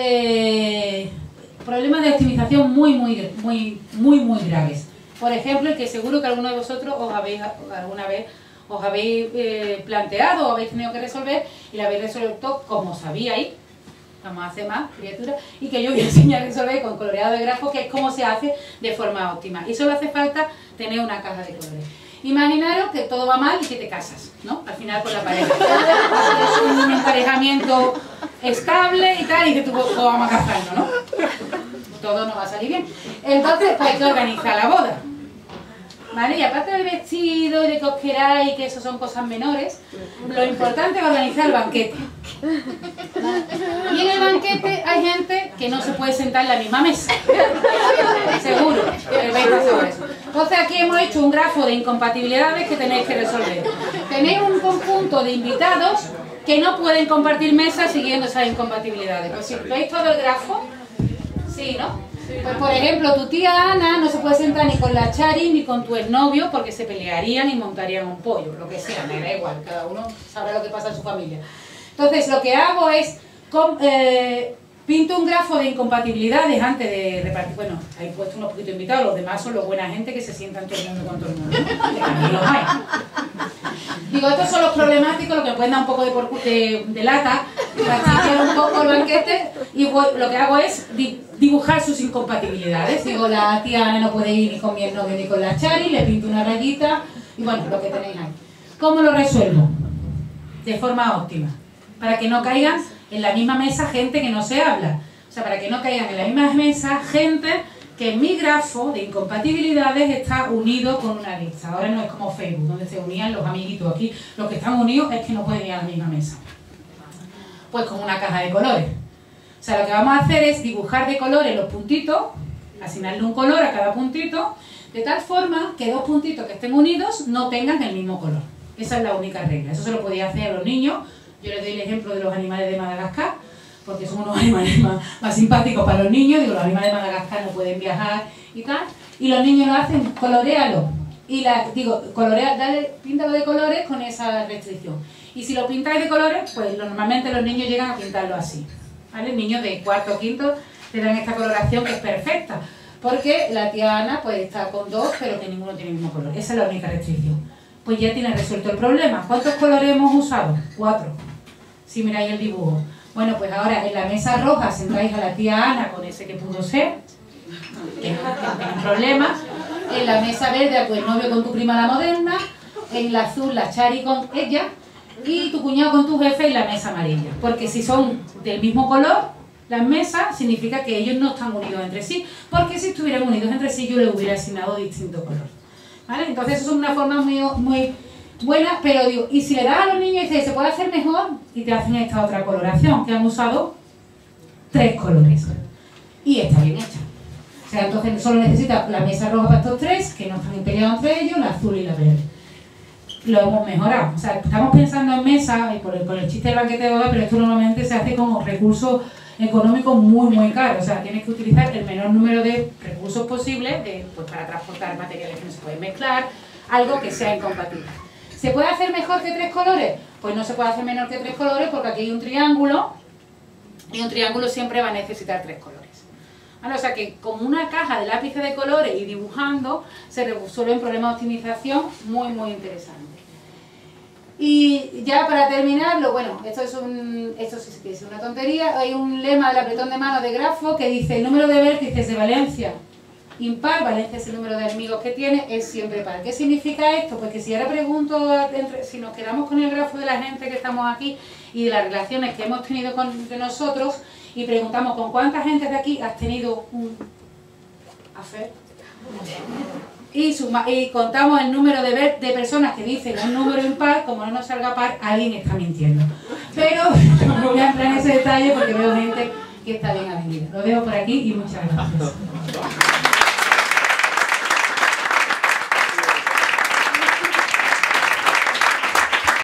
problemas de optimización muy graves. Por ejemplo, el que seguro que alguno de vosotros alguna vez os habéis planteado o habéis tenido que resolver y lo habéis resuelto como sabíais, vamos a hacer más, criaturas, y que yo voy a enseñar a resolver con coloreado de grafos, que es cómo se hace de forma óptima. Y solo hace falta tener una caja de colores. Imaginaros que todo va mal y que te casas, ¿no? Al final con la pareja. Es un emparejamiento estable y tal, y que tú vamos a casarnos, ¿no? Todo no va a salir bien. Entonces, pues hay que organizar la boda. ¿Vale? Y aparte del vestido y de que os queráis, que eso son cosas menores, lo importante es organizar el banquete. ¿Vale? Y en el banquete hay gente que no se puede sentar en la misma mesa. Seguro que habéis pasado eso. Entonces aquí hemos hecho un grafo de incompatibilidades que tenéis que resolver. Tenéis un conjunto de invitados que no pueden compartir mesas siguiendo esas incompatibilidades. Pues si veis todo el grafo, sí, ¿no? Pues por ejemplo, tu tía Ana no se puede sentar ni con la Chari ni con tu exnovio porque se pelearían y montarían un pollo, lo que sea, me da igual, cada uno sabrá lo que pasa en su familia. Entonces lo que hago es, pinto un grafo de incompatibilidades antes de repartir. Bueno, he puesto unos poquitos invitados, los demás son los buena gente que se sientan todo el mundo con todo el mundo, ¿no? También los hay. Digo, estos son los problemáticos, lo que pueden dar un poco de lata, para un poco el banquete, y lo que hago es dibujar sus incompatibilidades. Digo, la tía Ana no puede ir ni con mi novio ni con la Chari, le pinto una rayita, y bueno, lo que tenéis ahí. ¿Cómo lo resuelvo? De forma óptima, para que no caigan en la misma mesa gente que no se habla. O sea, para que no caigan en la misma mesa gente que en mi grafo de incompatibilidades está unido con una lista. Ahora no es como Facebook, donde se unían los amiguitos. Aquí los que están unidos es que no pueden ir a la misma mesa. Pues con una caja de colores. O sea, lo que vamos a hacer es dibujar de colores los puntitos asignarle un color a cada puntito, de tal forma que dos puntitos que estén unidos no tengan el mismo color. Esa es la única regla. Eso se lo podía hacer a los niños. Yo les doy el ejemplo de los animales de Madagascar, porque son unos animales más simpáticos para los niños. Digo, los animales de Madagascar no pueden viajar y tal. Y los niños lo hacen, coloréalo. Y colorea, píntalo de colores con esa restricción. Y si lo pintáis de colores, pues normalmente los niños llegan a pintarlo así. ¿Vale? Niños de cuarto o quinto le dan esta coloración que es perfecta. Porque la tía Ana pues está con dos, pero que ninguno tiene el mismo color. Esa es la única restricción. Pues ya tiene resuelto el problema. ¿Cuántos colores hemos usado? 4. Si miráis el dibujo. Bueno, pues ahora en la mesa roja sentáis a la tía Ana con ese que pudo ser, que no tiene problema. En la mesa verde a tu novio con tu prima la moderna. En la azul la Chari con ella. Y tu cuñado con tu jefe en la mesa amarilla. Porque si son del mismo color, las mesas, significa que ellos no están unidos entre sí. Porque si estuvieran unidos entre sí, yo les hubiera asignado distinto color. ¿Vale? Entonces eso es una forma muy buena, pero digo, y si le das a los niños y dices, se puede hacer mejor, y te hacen esta otra coloración, que han usado 3 colores. Y está bien hecha. O sea, entonces solo necesita la mesa roja para estos 3, que no están peleados entre ellos, la azul y la verde. Lo hemos mejorado. O sea, estamos pensando en mesa, y por el chiste del banquete de boda, pero esto normalmente se hace como recurso económico muy caro. O sea, tienes que utilizar el menor número de recursos posibles pues para transportar materiales que no se pueden mezclar, algo que sea incompatible. ¿Se puede hacer mejor que 3 colores? Pues no se puede hacer menor que 3 colores porque aquí hay un triángulo y un triángulo siempre va a necesitar 3 colores. ¿Vale? O sea que con una caja de lápices de colores y dibujando se resuelven problemas de optimización muy interesantes. Y ya para terminarlo, bueno, esto sí que es una tontería. Hay un lema del apretón de mano de Grafo que dice: el número de vértices de Valencia impar, Valencia es el número de amigos que tiene, es siempre par. ¿Qué significa esto? Pues que si ahora pregunto, si nos quedamos con el grafo de la gente que estamos aquí y de las relaciones que hemos tenido entre nosotros y preguntamos con cuánta gente de aquí has tenido un affair, y contamos el número de personas que dicen un número impar, como no nos salga par, alguien está mintiendo. Pero no voy a entrar en ese detalle porque veo gente que está bien avenida. Lo dejo por aquí y muchas gracias.